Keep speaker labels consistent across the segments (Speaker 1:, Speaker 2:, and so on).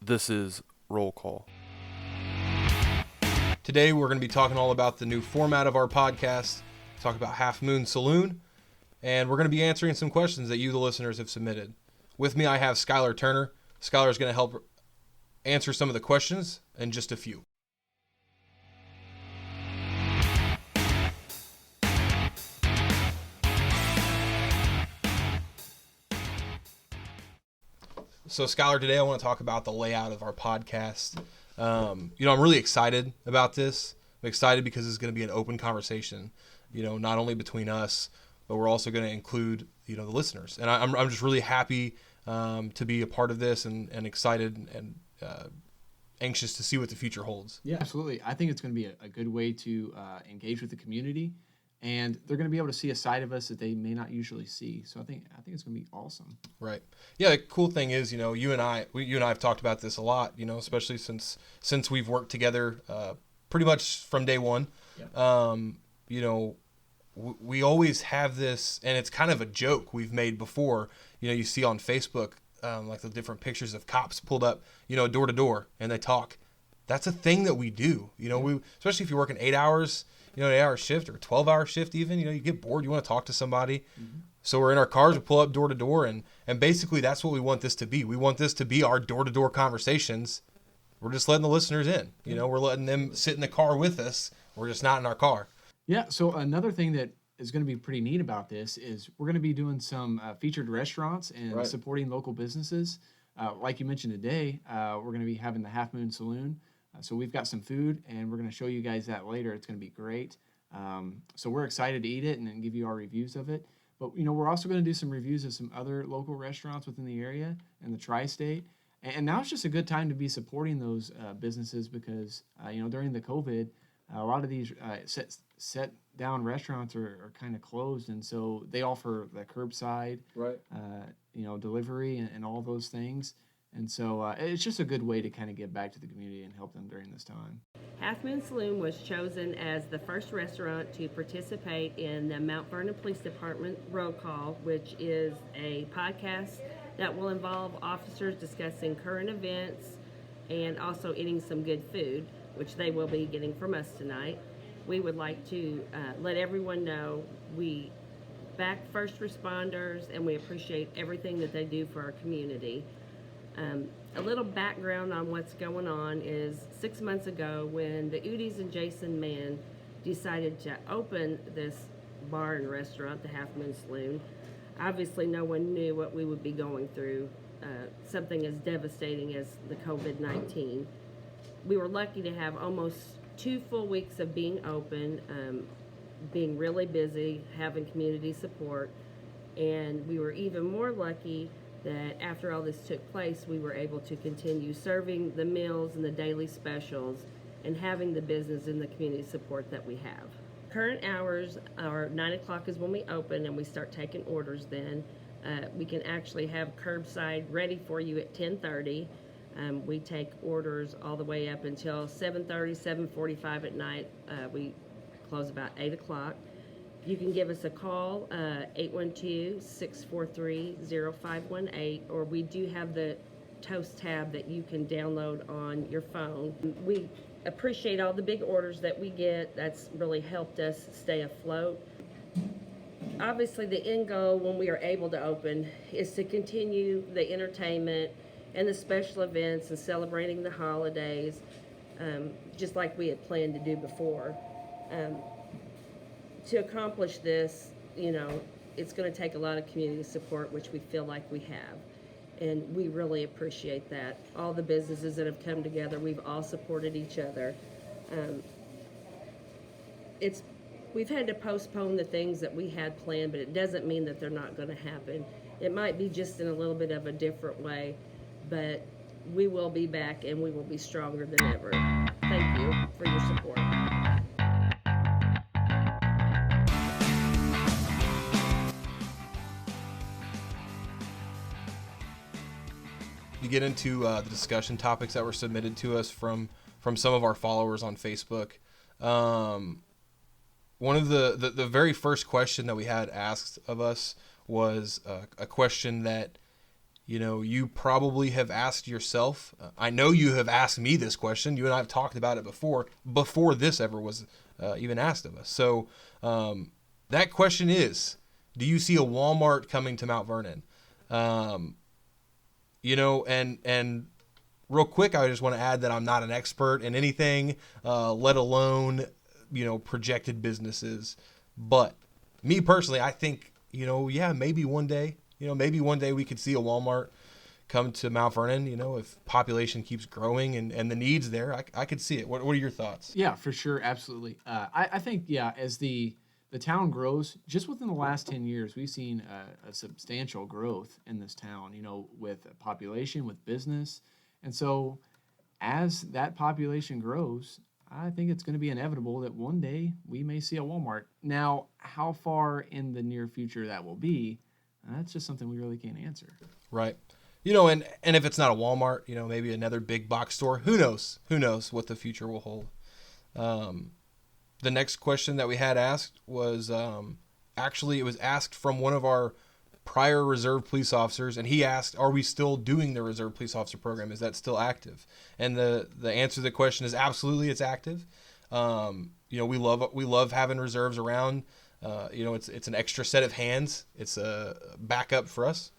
Speaker 1: This is Roll Call.
Speaker 2: Today we're going to be talking all about the new format of our podcast, talk about Half Moon Saloon, and we're going to be answering some questions that you, the listeners, have submitted. With me, I have Skylar Turner. Skylar is going to help answer some of the questions and just a few. So, Skylar, today I want to talk about the layout of our podcast. I'm really excited about this. I'm excited because it's going to be an open conversation, not only between us, but we're also going to include, the listeners. And I'm just really happy to be a part of this and excited and anxious to see what the future holds.
Speaker 3: Yeah, absolutely. I think it's going to be a good way to engage with the community, and they're going to be able to see a side of us that they may not usually see. So I think it's going to be awesome.
Speaker 2: Right. Yeah. The cool thing is, you and I have talked about this a lot. Especially since we've worked together pretty much from day one. Yeah. We always have this, and it's kind of a joke we've made before. You see on Facebook, like the different pictures of cops pulled up, door to door, and they talk. That's a thing that we do. We, especially if you're working 8 hours. An 8-hour shift or a 12-hour shift even, you get bored, you want to talk to somebody. Mm-hmm. So we're in our cars, we pull up door to door, and basically that's what we want this to be. We want this to be our door-to-door conversations. We're just letting the listeners in. We're letting them sit in the car with us. We're just not in our car.
Speaker 3: Yeah, so another thing that is going to be pretty neat about this is we're going to be doing some featured restaurants and supporting local businesses. Like you mentioned today, we're going to be having the Half Moon Saloon. So we've got some food, and we're going to show you guys that later. It's going to be great. So we're excited to eat it and then give you our reviews of it. But, we're also going to do some reviews of some other local restaurants within the area and the tri-state. And now it's just a good time to be supporting those businesses because, during the COVID, a lot of these set down restaurants are kind of closed. And so they offer the curbside, delivery and all those things. And so it's just a good way to kind of get back to the community and help them during this time.
Speaker 4: Half Moon Saloon was chosen as the first restaurant to participate in the Mount Vernon Police Department Roll Call, which is a podcast that will involve officers discussing current events and also eating some good food, which they will be getting from us tonight. We would like to let everyone know we back first responders and we appreciate everything that they do for our community. A little background on what's going on is 6 months ago when the Udis and Jason Mann decided to open this bar and restaurant, the Half Moon Saloon, obviously no one knew what we would be going through, something as devastating as the COVID-19. We were lucky to have almost 2 full weeks of being open, being really busy, having community support, and we were even more lucky that after all this took place, we were able to continue serving the meals and the daily specials and having the business and the community support that we have. Current hours are 9 o'clock is when we open and we start taking orders then. We can actually have curbside ready for you at 10:30. We take orders all the way up until 7:30, 7:45 at night. We close about 8 o'clock. You can give us a call, 812-643-0518, or we do have the Toast tab that you can download on your phone. We appreciate all the big orders that we get. That's really helped us stay afloat. Obviously, the end goal when we are able to open is to continue the entertainment and the special events and celebrating the holidays, just like we had planned to do before. To accomplish this, it's going to take a lot of community support, which we feel like we have. And we really appreciate that. All the businesses that have come together, we've all supported each other. We've had to postpone the things that we had planned, but it doesn't mean that they're not going to happen. It might be just in a little bit of a different way, but we will be back and we will be stronger than ever. Thank you for your support.
Speaker 2: To get into the discussion topics that were submitted to us from some of our followers on Facebook. One of the very first question that we had asked of us was a question that You probably have asked yourself, I know you have asked me this question. You and I have talked about it before this ever was even asked of us. So that question is, do you see a Walmart coming to Mount Vernon? And real quick, I just want to add that I'm not an expert in anything, let alone, projected businesses. But me personally, I think, maybe one day we could see a Walmart come to Mount Vernon, if population keeps growing and the needs there, I could see it. What are your thoughts?
Speaker 3: Yeah, for sure. Absolutely. I think, as the town grows, just within the last 10 years, we've seen a substantial growth in this town, with population, with business. And so as that population grows, I think it's going to be inevitable that one day we may see a Walmart. Now, how far in the near future that will be, that's just something we really can't answer.
Speaker 2: Right. And if it's not a Walmart, maybe another big box store, who knows what the future will hold. The next question that we had asked was, actually it was asked from one of our prior reserve police officers, and he asked, are we still doing the reserve police officer program? Is that still active? And the answer to the question is absolutely, it's active. We love having reserves around. It's an extra set of hands. It's a backup for us.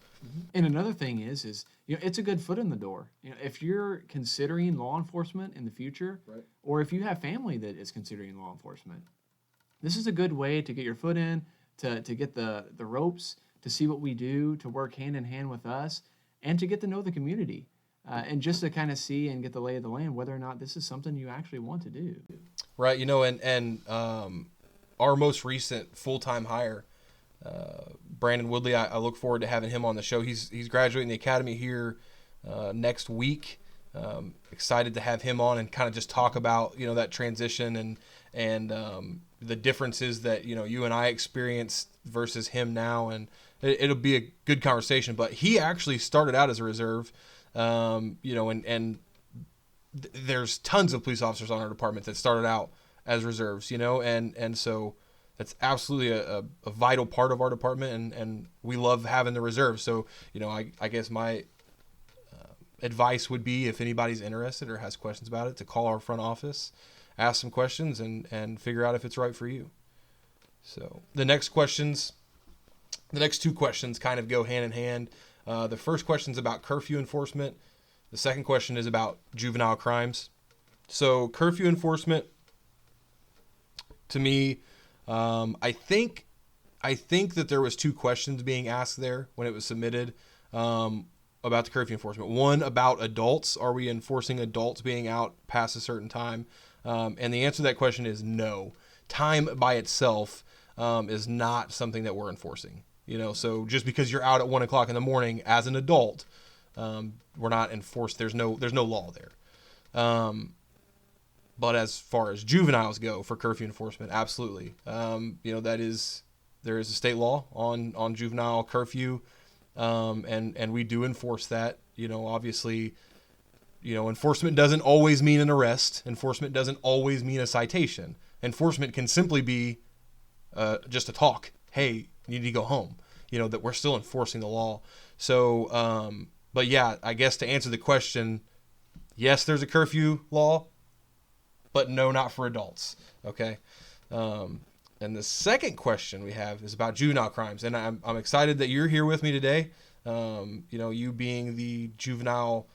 Speaker 3: And another thing is it's a good foot in the door. If you're considering law enforcement in the future,
Speaker 2: right,
Speaker 3: or if you have family that is considering law enforcement, this is a good way to get your foot in, to get the ropes, to see what we do, to work hand in hand with us, and to get to know the community, and just to kind of see and get the lay of the land, whether or not this is something you actually want to do.
Speaker 2: Right. And our most recent full-time hire, Brandon Woodley, I look forward to having him on the show. He's graduating the academy here next week. Excited to have him on and kind of just talk about that transition and the differences that you and I experienced versus him now, and it'll be a good conversation. But he actually started out as a reserve, and there's tons of police officers on our department that started out as reserves, and so that's absolutely a vital part of our department, and we love having the reserves. So, I guess my advice would be, if anybody's interested or has questions about it, to call our front office, ask some questions, and figure out if it's right for you. So the next two questions kind of go hand in hand. The first question is about curfew enforcement. The second question is about juvenile crimes. So curfew enforcement, to me, I think that there was two questions being asked there when it was submitted about the curfew enforcement. One about adults. Are we enforcing adults being out past a certain time? And the answer to that question is no. Time by itself is not something that we're enforcing. So just because you're out at 1 o'clock in the morning as an adult, we're not enforced. There's no law there. But as far as juveniles go for curfew enforcement, absolutely. There is a state law on juvenile curfew, and we do enforce that. Obviously, enforcement doesn't always mean an arrest. Enforcement doesn't always mean a citation. Enforcement can simply be just a talk. Hey, you need to go home. That we're still enforcing the law. So, but yeah, I guess to answer the question, yes, there's a curfew law, but no, not for adults. Okay. And the second question we have is about juvenile crimes. And I'm excited that you're here with me today. You being the juvenile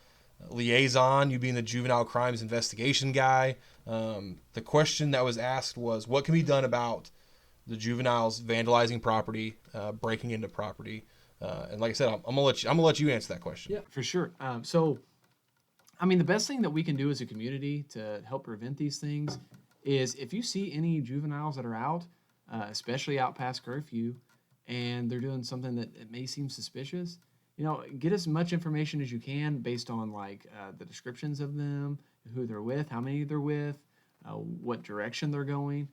Speaker 2: liaison, you being the juvenile crimes investigation guy. The question that was asked was, what can be done about the juveniles vandalizing property, breaking into property? And like I said, I'm gonna let you answer that question.
Speaker 3: Yeah, for sure. So, the best thing that we can do as a community to help prevent these things is, if you see any juveniles that are out, especially out past curfew, and they're doing something that it may seem suspicious, get as much information as you can based on the descriptions of them, who they're with, how many they're with, what direction they're going.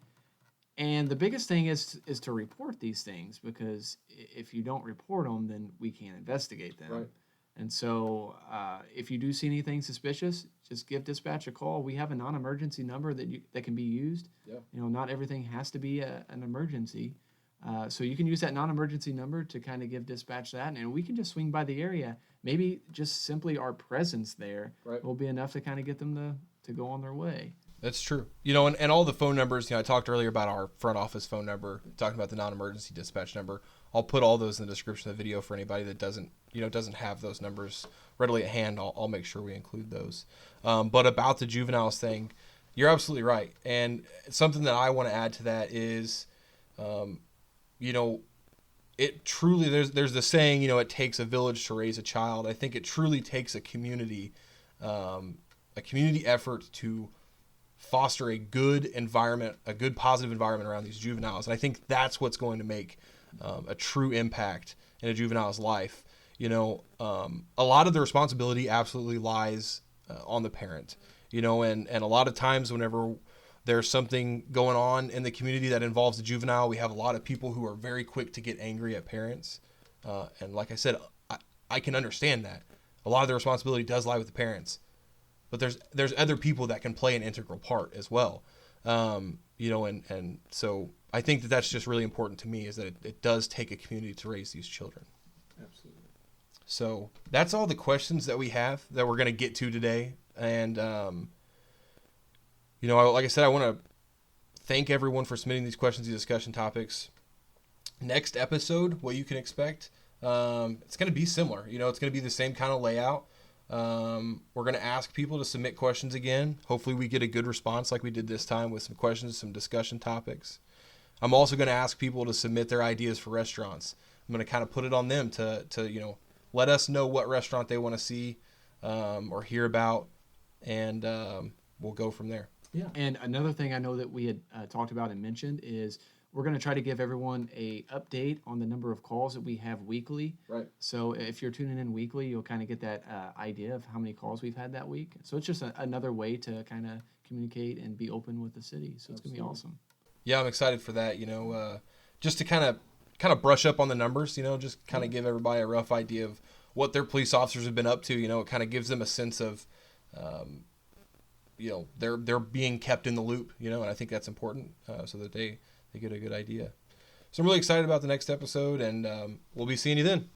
Speaker 3: And the biggest thing is to report these things, because if you don't report them, then we can't investigate them. Right. And so if you do see anything suspicious, just give dispatch a call. We have a non-emergency number that can be used. Yeah. Not everything has to be an emergency. So you can use that non-emergency number to kind of give dispatch that, and we can just swing by the area. Maybe just simply our presence there will be enough to kind of get them to go on their way.
Speaker 2: That's true. And all the phone numbers, I talked earlier about our front office phone number, talking about the non-emergency dispatch number. I'll put all those in the description of the video for anybody that doesn't have those numbers readily at hand. I'll make sure we include those. But about the juveniles thing, you're absolutely right. And something that I want to add to that is, it truly, there's the saying, it takes a village to raise a child. I think it truly takes a community effort to foster a good environment, a good positive environment around these juveniles. And I think that's what's going to make a true impact in a juvenile's life. A lot of the responsibility absolutely lies on the parent, and a lot of times whenever there's something going on in the community that involves a juvenile, we have a lot of people who are very quick to get angry at parents. And like I said, I can understand that. A lot of the responsibility does lie with the parents. But there's other people that can play an integral part as well, and so I think that's just really important to me, is that it does take a community to raise these children.
Speaker 3: Absolutely.
Speaker 2: So that's all the questions that we have that we're going to get to today, and like I said, I want to thank everyone for submitting these questions, these discussion topics. Next episode, what you can expect, it's going to be similar. It's going to be the same kind of layout. We're going to ask people to submit questions again. Hopefully we get a good response like we did this time with some questions, some discussion topics. I'm also going to ask people to submit their ideas for restaurants. I'm going to kind of put it on them to let us know what restaurant they want to see or hear about, and we'll go from there.
Speaker 3: Yeah. And another thing I know that we had talked about and mentioned is we're going to try to give everyone a update on the number of calls that we have weekly.
Speaker 2: Right.
Speaker 3: So if you're tuning in weekly, you'll kind of get that idea of how many calls we've had that week. So it's just another way to kind of communicate and be open with the city. So it's going to be awesome.
Speaker 2: Yeah, I'm excited for that. Just to kind of brush up on the numbers. Just kind of give everybody a rough idea of what their police officers have been up to. It kind of gives them a sense of, they're being kept in the loop. And I think that's important so that they get a good idea. So I'm really excited about the next episode, and we'll be seeing you then.